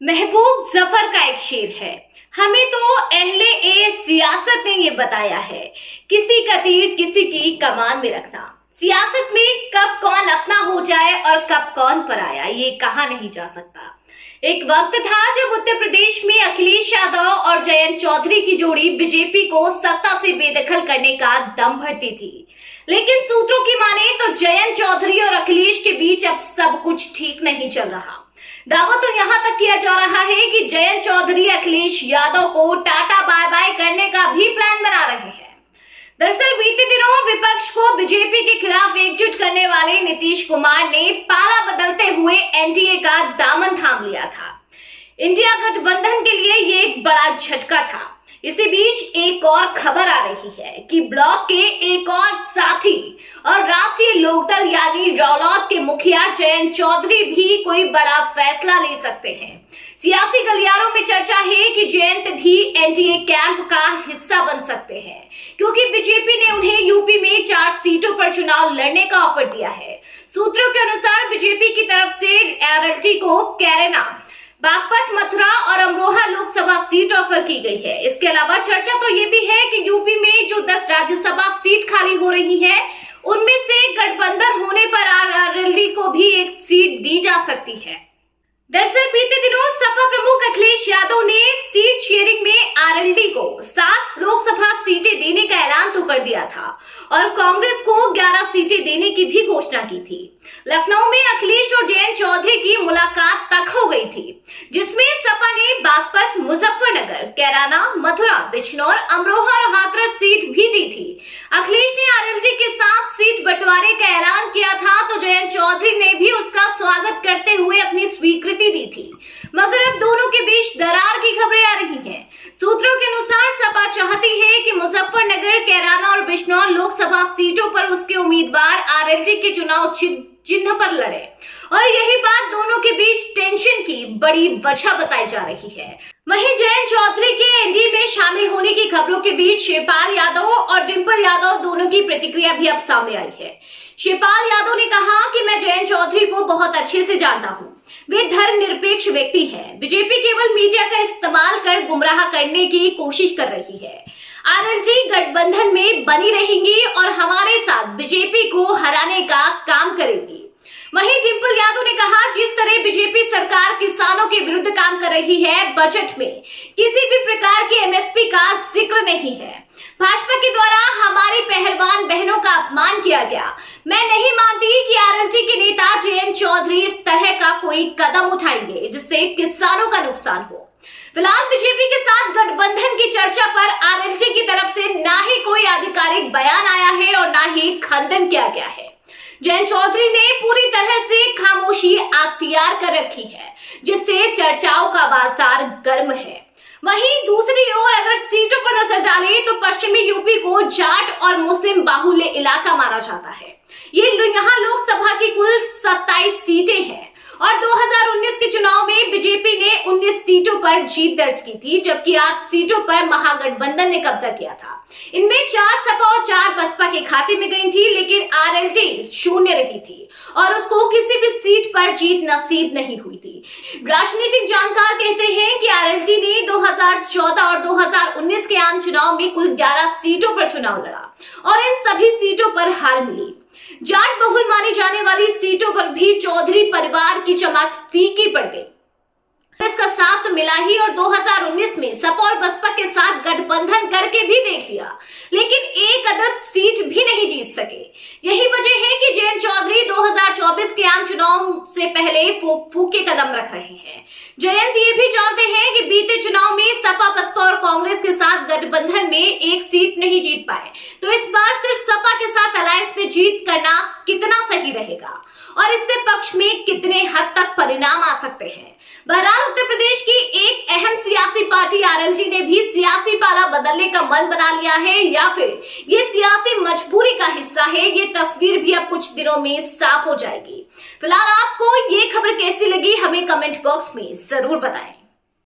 महबूब जफर का एक शेर है, हमें तो अहले ए सियासत ने ये बताया है, किसी का तीर किसी की कमान में रखना। सियासत में कब कौन अपना हो जाए और कब कौन पराया ये कहा नहीं जा सकता। एक वक्त था जब उत्तर प्रदेश में अखिलेश यादव और जयंत चौधरी की जोड़ी बीजेपी को सत्ता से बेदखल करने का दम भरती थी, लेकिन सूत्रों की माने तो जयंत चौधरी और अखिलेश के बीच अब सब कुछ ठीक नहीं चल रहा। दावा तो यहां तक किया जा रहा है कि जयंत चौधरी अखिलेश यादव को टाटा बाय बाय करने का भी प्लान बना रहे हैं। दरअसल बीते दिनों विपक्ष को बीजेपी के खिलाफ एकजुट करने वाले नीतीश कुमार ने पाला बदलते हुए एनडीए का दामन थाम लिया था। इंडिया गठबंधन के लिए ये एक बड़ा झटका था। इसी बीच एक और खबर आ रही है कि ब्लॉक के एक और साथी और राष्ट्रीय लोकदल यानी रौलौत के मुखिया जयंत चौधरी भी कोई बड़ा फैसला ले सकते हैं। सियासी गलियारों में चर्चा है कि जयंत भी एनडीए कैंप का हिस्सा बन सकते हैं, क्योंकि बीजेपी ने उन्हें यूपी में 4 सीटों पर चुनाव लड़ने का ऑफर दिया है। सूत्रों के अनुसार बीजेपी की तरफ से आरएलडी को कैराना, बागपत, मथुरा और अमरोहा लोकसभा सीट ऑफर की गई है। इसके अलावा चर्चा तो ये भी है कि यूपी में जो 10 राज्यसभा सीट खाली हो रही है, उनमें से गठबंधन होने पर आरएलडी को भी एक सीट दी जा सकती है। दरअसल बीते दिनों सपा प्रमुख अखिलेश यादव ने सीट शेयरिंग में आरएलडी को 7 लोकसभा सीटें देने का ऐलान तो कर दिया था और कांग्रेस को 11 सीटें देने की भी घोषणा की थी। लखनऊ में अखिलेश और जयंत चौधरी की मुलाकात तक हो गई थी, जिसमें सपा ने बागपत, मुजफ्फरनगर, कैराना, मथुरा, बिजनौर, अमरोहा और हाथरस सीट भी दी थी। अखिलेश ने आरएलडी के साथ सीट बंटवारे का ऐलान किया था तो जयंत चौधरी ने भी उसका स्वागत करते हुए अपनी स्वीकृति दी थी, मगर अब दोनों के बीच दरार की खबरें आ रही हैं। सूत्रों के अनुसार सपा चाहती है कि मुजफ्फरनगर, कैराना और बिजनौर लोकसभा सीटों पर उसके उम्मीदवार आरएलडी के चुनाव चिन्ह पर लड़े, और यही बात दोनों के बीच टेंशन की बड़ी वजह बताई जा रही है। वहीं जयंत चौधरी के एनडीए में शामिल होने की खबरों के बीच शिवपाल यादव और डिंपल यादव दोनों की प्रतिक्रिया भी अब सामने आई है। शिवपाल यादव ने कहा कि मैं जयंत चौधरी को बहुत अच्छे से जानता हूं, वे धर्मनिरपेक्ष व्यक्ति हैं। बीजेपी केवल मीडिया का इस्तेमाल कर गुमराह करने की कोशिश कर रही है। आरएलडी गठबंधन में बनी रहेंगी और हमारे साथ बीजेपी को हराने का काम करेंगी। वहीं डिंपल यादव ने कहा, जिस तरह बीजेपी सरकार किसानों के विरुद्ध काम कर रही है, बजट में किसी भी प्रकार की एमएसपी का जिक्र नहीं है। भाजपा के द्वारा हमारी पहलवान बहनों का अपमान किया गया। मैं नहीं मानती कि आरएलडी के नेता जयंत चौधरी इस तरह का कोई कदम उठाएंगे जिससे किसानों का नुकसान हो। फिलहाल बीजेपी के साथ गठबंधन की चर्चा पर आरएलडी की तरफ से ना ही कोई आधिकारिक बयान आया है और ना ही खंडन किया गया है। जयंत चौधरी ने पूरी तरह से खामोशी अख्तियार कर रखी है, जिससे चर्चाओं का बाजार गर्म है। वहीं दूसरी ओर अगर सीटों पर नजर डालें तो पश्चिमी यूपी को जाट और मुस्लिम बाहुल्य इलाका माना जाता है। ये यहाँ लोकसभा की कुल 27 सीटें हैं और 2019 के चुनाव में बीजेपी ने 19 सीटों पर जीत दर्ज की थी, जबकि 8 सीटों पर महागठबंधन ने कब्जा किया था। इनमें 4 सपा और 4 बसपा के खाते में गई थी, लेकिन आरएलडी शून्य रही थी और उसको किसी भी सीट पर जीत नसीब नहीं हुई थी। राजनीतिक जानकार कहते हैं कि आरएलडी ने 2014 और 2019 के आम चुनाव में कुल 11 सीटों पर चुनाव लड़ा और इन सभी सीटों पर हार मिली। जाट बहुल मानी जाने वाली सीटों पर भी चौधरी परिवार की चमक फीकी पड़ गई। इसका साथ तो मिला ही और 2019 में सपा और बसपा के साथ गठबंधन करके भी देख लिया, लेकिन एक अदद सीट भी नहीं जीत सके। यही वजह है कि जयंत चौधरी 2024 के आम चुनाव से पहले फूके कदम रख रहे हैं। जयंत ये भी जानते हैं कि बीते चुनाव में सपा, बसपा और कांग्रेस के साथ गठबंधन में एक सीट नहीं जीत पाए, तो इस बार सिर्फ सपा के साथ अलायंस में जीत करना कितना सही रहेगा और इससे पक्ष में कितने हद तक परिणाम आ सकते हैं। बहरहाल उत्तर प्रदेश की एक अहम सियासी पार्टी आरएलडी ने भी सियासी पाला बदलने का मन बना लिया है, या फिर ये सियासी मजबूरी का हिस्सा है, ये तस्वीर भी अब कुछ दिनों में साफ हो जाएगी। फिलहाल आपको ये खबर कैसी लगी हमें कमेंट बॉक्स में जरूर बताएं।